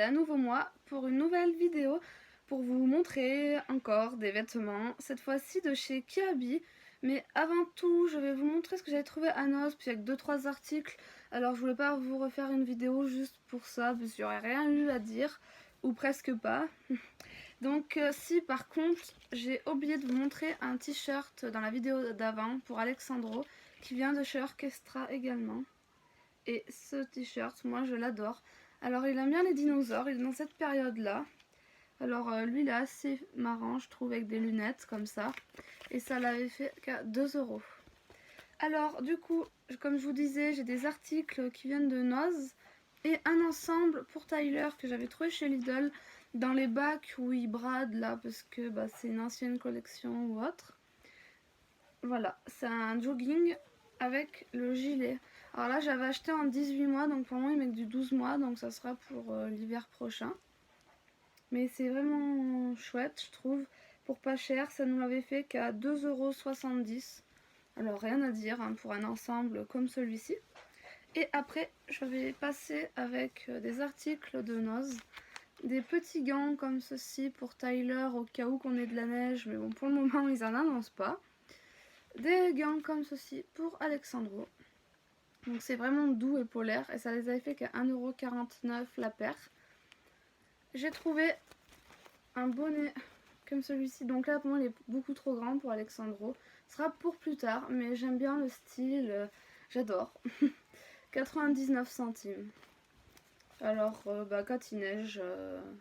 c'est à nouveau moi pour une nouvelle vidéo pour vous montrer encore des vêtements, cette fois-ci de chez Kiabi. Mais avant tout, je vais vous montrer ce que j'avais trouvé à Noz, puis avec 2-3 articles. Alors je voulais pas vous refaire une vidéo juste pour ça, parce qu'il n'y aurait rien eu à dire, ou presque pas. Donc si par contre, j'ai oublié de vous montrer un t-shirt dans la vidéo d'avant pour Alexandro, qui vient de chez Orchestra également. Et ce t-shirt, moi je l'adore. Alors il aime bien les dinosaures, il est dans cette période-là. Alors lui il est assez marrant je trouve avec des lunettes comme ça. Et ça l'avait fait qu'à 2 €. Alors du coup, comme je vous disais, j'ai des articles qui viennent de Noz. Et un ensemble pour Tyler que j'avais trouvé chez Lidl dans les bacs où il brade là parce que c'est une ancienne collection ou autre. Voilà, c'est un jogging avec le gilet. Alors là j'avais acheté en 18 mois, donc pour moi il met que du 12 mois, donc ça sera pour l'hiver prochain. Mais c'est vraiment chouette je trouve, pour pas cher, ça nous l'avait fait qu'à 2,70 €. Alors rien à dire hein, pour un ensemble comme celui-ci. Et après je vais passer avec des articles de Noz. Des petits gants comme ceci pour Tyler au cas où qu'on ait de la neige, mais bon pour le moment ils en annoncent pas. Des gants comme ceci pour Alexandro. Donc c'est vraiment doux et polaire et ça les avait fait qu'à 1,49 € la paire. J'ai trouvé un bonnet comme celui-ci. Donc là pour moi il est beaucoup trop grand pour Alexandro. Ce sera pour plus tard mais j'aime bien le style, j'adore. 99 centimes. Alors quand il neige,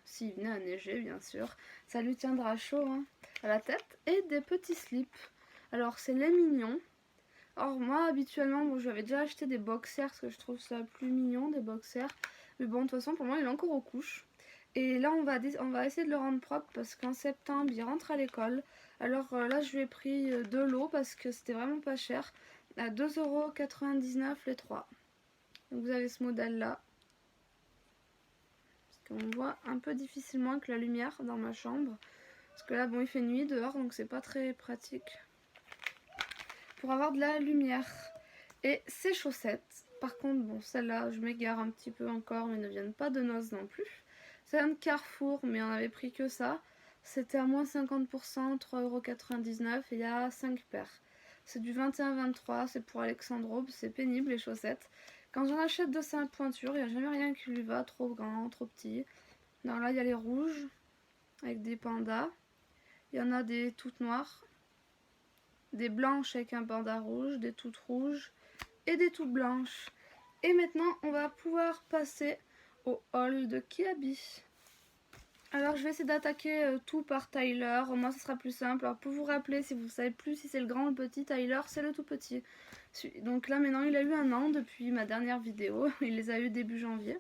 s'il venait à neiger bien sûr, ça lui tiendra chaud hein, à la tête. Et des petits slips. Alors c'est les mignons. Or moi habituellement j'avais déjà acheté des boxers parce que je trouve ça plus mignon des boxers. Mais bon de toute façon pour moi il est encore aux couches. Et là on va essayer de le rendre propre parce qu'en septembre il rentre à l'école. Alors là je lui ai pris de l'eau parce que c'était vraiment pas cher. À 2,99 € les 3. Donc vous avez ce modèle là. Parce qu'on voit un peu difficilement avec la lumière dans ma chambre. Parce que là bon il fait nuit dehors donc c'est pas très pratique pour avoir de la lumière. Et ces chaussettes, par contre bon celles-là je m'égare un petit peu encore mais ne viennent pas de Noz non plus. C'est un Carrefour mais on avait pris que ça. C'était à moins 50%, 3,99 € et il y a 5 paires. C'est du 21-23, c'est pour Alexandro, c'est pénible les chaussettes. Quand j'en achète de sa pointure, il n'y a jamais rien qui lui va, trop grand, trop petit. Non, là il y a les rouges avec des pandas. Il y en a des toutes noires, des blanches avec un panda rouge, des toutes rouges et des toutes blanches. Et maintenant on va pouvoir passer au haul de Kiabi. Alors je vais essayer d'attaquer tout par Tyler, au moins ce sera plus simple. Alors pour vous rappeler, si vous ne savez plus si c'est le grand ou le petit, Tyler c'est le tout petit. Donc là maintenant il a eu 1 an depuis ma dernière vidéo, il les a eu début janvier.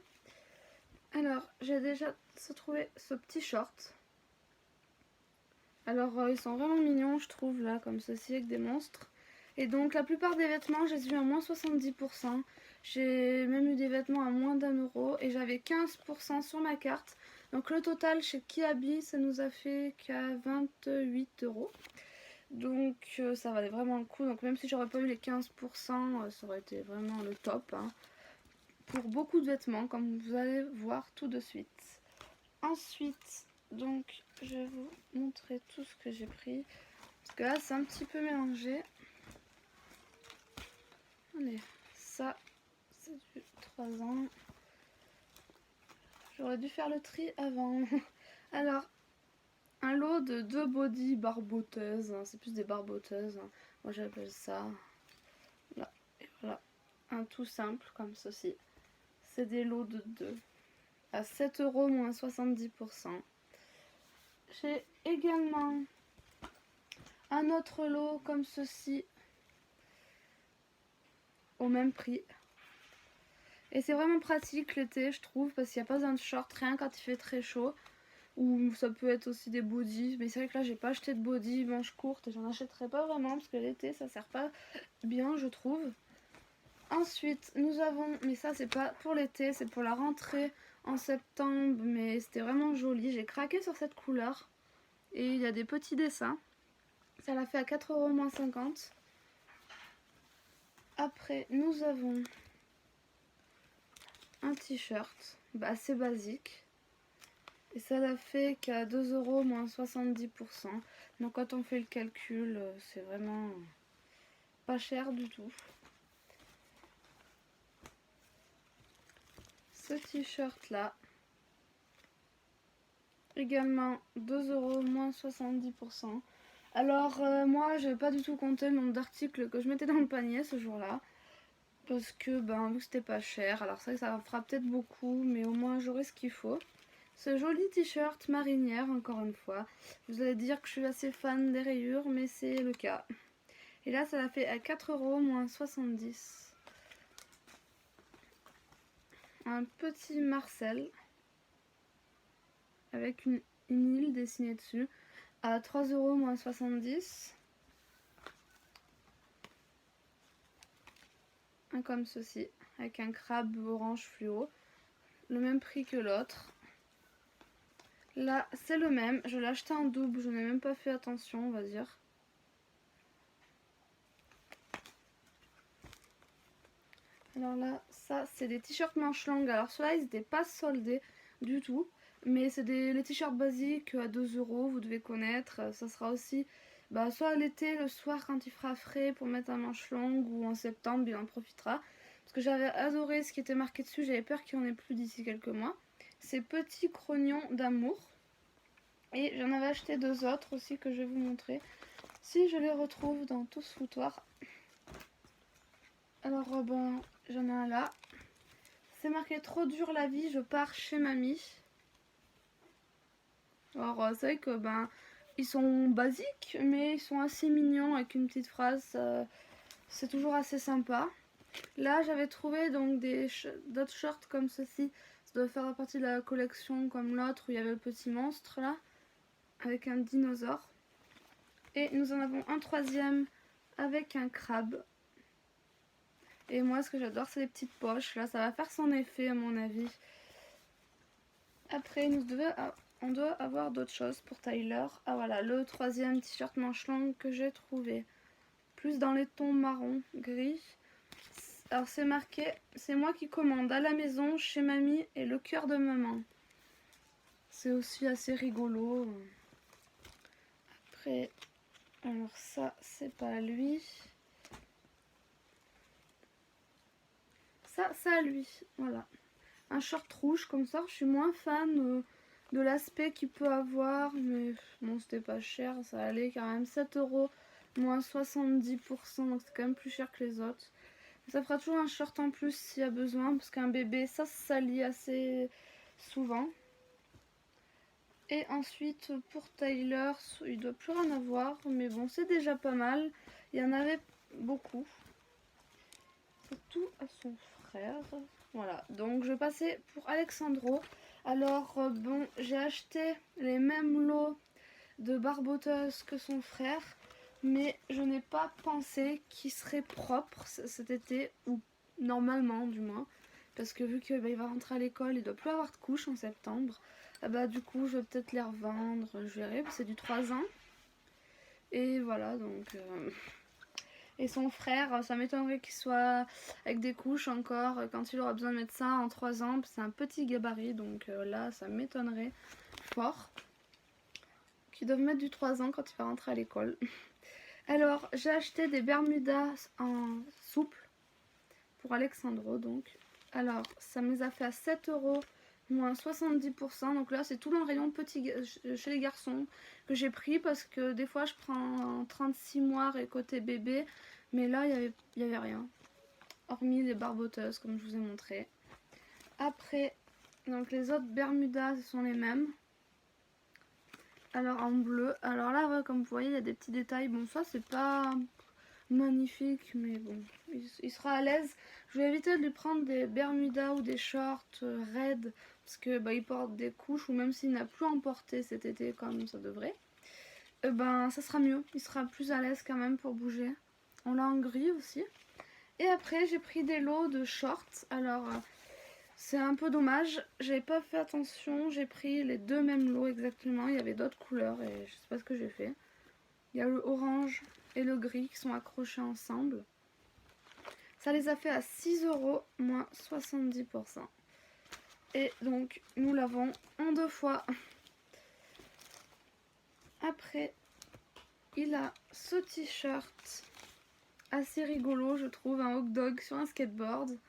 Alors j'ai déjà trouvé ce petit short. Alors ils sont vraiment mignons je trouve là, comme ceci avec des monstres. Et donc la plupart des vêtements j'ai eu à moins 70%. J'ai même eu des vêtements à moins d'1 € et j'avais 15% sur ma carte. Donc le total chez Kiabi ça nous a fait qu'à 28 €. Donc ça valait vraiment le coup. Donc même si j'aurais pas eu les 15%, ça aurait été vraiment le top hein, pour beaucoup de vêtements comme vous allez voir tout de suite. Ensuite donc je vais vous montrer tout ce que j'ai pris. Parce que là c'est un petit peu mélangé. Allez, ça c'est du 3 ans. J'aurais dû faire le tri avant. Alors, un lot de 2 body barboteuses. Hein, c'est plus des barboteuses. Hein. Moi j'appelle ça. Là, et voilà. Un tout simple comme ceci. C'est des lots de 2. À 7 € moins 70%. J'ai également un autre lot comme ceci. Au même prix. Et c'est vraiment pratique l'été je trouve. Parce qu'il n'y a pas besoin de short, rien quand il fait très chaud. Ou ça peut être aussi des bodys. Mais c'est vrai que là j'ai pas acheté de body manches courtes. Et j'en achèterai pas vraiment parce que l'été ça sert pas bien je trouve. Ensuite nous avons, mais ça c'est pas pour l'été, c'est pour la rentrée en septembre. Mais c'était vraiment joli, j'ai craqué sur cette couleur. Et il y a des petits dessins. Ça l'a fait à 4 € moins 50. Après nous avons un t-shirt assez basique. Et ça l'a fait qu'à 2 euros moins 70%. Donc quand on fait le calcul, c'est vraiment pas cher du tout. Ce t-shirt là, également 2 euros moins 70%. Alors moi j'ai pas du tout compté le nombre d'articles que je mettais dans le panier ce jour-là. Parce que vu que c'était pas cher, alors ça fera peut-être beaucoup, mais au moins j'aurai ce qu'il faut. Ce joli t-shirt marinière, encore une fois. Vous allez dire que je suis assez fan des rayures, mais c'est le cas. Et là, ça l'a fait à 4 euros moins 70. Un petit Marcel avec une île dessinée dessus à 3 euros moins 70. Un comme ceci, avec un crabe orange fluo. Le même prix que l'autre. Là, c'est le même. Je l'ai acheté en double, je n'ai même pas fait attention, on va dire. Alors là, ça, c'est des t-shirts manches longues. Alors ceux-là, ils n'étaient pas soldés du tout. Mais c'est les t-shirts basiques à 2 euros, vous devez connaître. Ça sera aussi soit l'été, le soir, quand il fera frais pour mettre un manche longue, ou en septembre, il en profitera. Parce que j'avais adoré ce qui était marqué dessus, j'avais peur qu'il n'y en ait plus d'ici quelques mois. Ces petits crognons d'amour. Et j'en avais acheté 2 autres aussi que je vais vous montrer. Si je les retrouve dans tout ce foutoir. Alors j'en ai un là. C'est marqué trop dur la vie, je pars chez mamie. Alors c'est vrai que ils sont basiques, mais ils sont assez mignons avec une petite phrase. C'est toujours assez sympa. Là j'avais trouvé donc d'autres shorts comme ceci. Ça doit faire partie de la collection comme l'autre où il y avait le petit monstre là, avec un dinosaure. Et nous en avons un troisième avec un crabe. Et moi, ce que j'adore, c'est les petites poches. Là, ça va faire son effet, à mon avis. Après, on doit avoir d'autres choses pour Tyler. Ah voilà, le troisième t-shirt manche longue que j'ai trouvé. Plus dans les tons marron, gris. Alors, c'est marqué, c'est moi qui commande à la maison, chez mamie et le cœur de maman. C'est aussi assez rigolo. Après, alors ça, c'est pas lui. Ça, c'est à lui, voilà. Un short rouge comme ça, je suis moins fan de l'aspect qu'il peut avoir, mais bon, c'était pas cher, ça allait quand même 7 euros moins 70%, donc c'est quand même plus cher que les autres. Ça fera toujours un short en plus s'il y a besoin, parce qu'un bébé, ça se salit assez souvent. Et ensuite, pour Tyler, il doit plus rien avoir, mais bon, c'est déjà pas mal. Il y en avait beaucoup. C'est tout à son frère. Voilà, donc je vais passer pour Alexandro. Alors, j'ai acheté les mêmes lots de barboteuses que son frère, mais je n'ai pas pensé qu'il serait propre cet été, ou normalement du moins, parce que vu qu'il va rentrer à l'école, il doit plus avoir de couches en septembre. Du coup, je vais peut-être les revendre, je verrai, c'est du 3 ans. Et voilà, donc... Et son frère, ça m'étonnerait qu'il soit avec des couches encore quand il aura besoin de mettre ça en 3 ans. C'est un petit gabarit, donc là, ça m'étonnerait fort qu'ils doivent mettre du 3 ans quand il va rentrer à l'école. Alors, j'ai acheté des Bermudas en souple pour Alexandro, donc. Alors, ça me les a fait à 7 euros moins 70%. Donc là, c'est tout le rayon petit chez les garçons que j'ai pris parce que des fois, je prends 36 mois et côté bébé. Mais là, il y avait rien. Hormis les barboteuses, comme je vous ai montré. Après, donc les autres Bermudas, ce sont les mêmes. Alors en bleu. Alors là, ouais, comme vous voyez, il y a des petits détails. Bon, ça, c'est pas magnifique, mais bon, il sera à l'aise. Je vais éviter de lui prendre des Bermudas ou des shorts raides, parce que il porte des couches, ou même s'il n'a plus en porté cet été comme ça devrait, ça sera mieux. Il sera plus à l'aise quand même pour bouger. On l'a en gris aussi. Et après, j'ai pris des lots de shorts. Alors, c'est un peu dommage. J'avais pas fait attention. J'ai pris les deux mêmes lots exactement. Il y avait d'autres couleurs et je sais pas ce que j'ai fait. Il y a le orange et le gris qui sont accrochés ensemble. Ça les a fait à 6 euros moins 70%. Et donc nous l'avons en 2 fois. Après, il a ce t-shirt assez rigolo, je trouve, un hot dog sur un skateboard.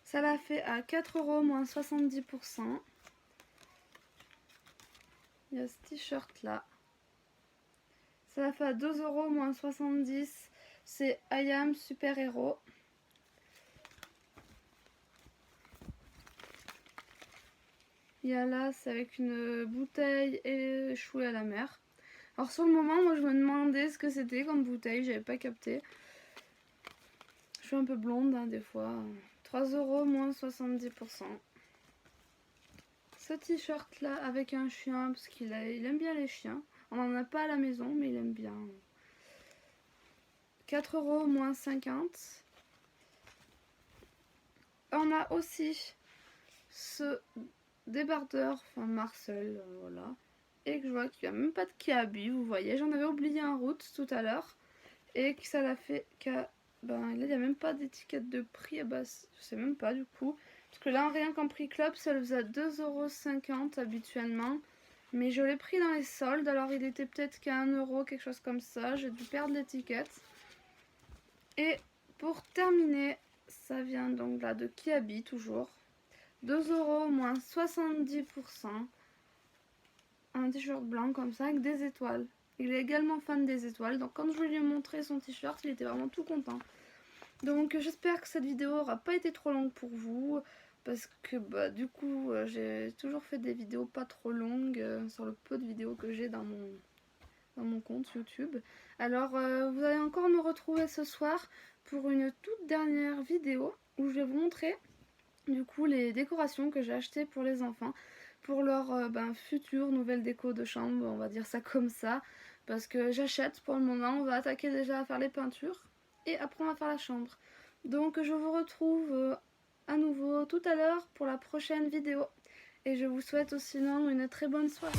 Ça l'a fait à 4 € moins 70%. Il y a ce t-shirt là. Ça l'a fait à 2 € moins 70. C'est I Am Super Héros. Il y a là, c'est avec une bouteille échouée à la mer. Alors sur le moment, moi je me demandais ce que c'était comme bouteille, j'avais pas capté. Je suis un peu blonde hein, des fois. 3 € moins 70%. Ce t-shirt là avec un chien, parce qu'il aime bien les chiens. On n'en a pas à la maison, mais il aime bien. 4 € moins 50. On a aussi ce débardeur, enfin Marcel, voilà. Et que je vois qu'il n'y a même pas de Kiabi, vous voyez. J'en avais oublié en route tout à l'heure. Et que ça l'a fait qu'à... Ben là, il n'y a même pas d'étiquette de prix. Bah, je sais même pas du coup. Parce que là, rien qu'en prix club, ça le faisait à 2,50 € habituellement. Mais je l'ai pris dans les soldes. Alors, il était peut-être qu'à 1 €, quelque chose comme ça. J'ai dû perdre l'étiquette. Et pour terminer, ça vient donc là de Kiabi, toujours. 2 € moins 70%. Un t-shirt blanc comme ça avec des étoiles. Il est également fan des étoiles, donc quand je lui ai montré son t-shirt, il était vraiment tout content. Donc j'espère que cette vidéo aura pas été trop longue pour vous, parce que bah du coup j'ai toujours fait des vidéos pas trop longues sur le peu de vidéos que j'ai dans mon compte YouTube. Alors vous allez encore me retrouver ce soir pour une toute dernière vidéo où je vais vous montrer du coup les décorations que j'ai achetées pour les enfants. Pour leur future nouvelle déco de chambre, on va dire ça comme ça. Parce que j'achète pour le moment, on va attaquer déjà à faire les peintures. Et après on va faire la chambre. Donc je vous retrouve à nouveau tout à l'heure pour la prochaine vidéo. Et je vous souhaite aussi sinon une très bonne soirée.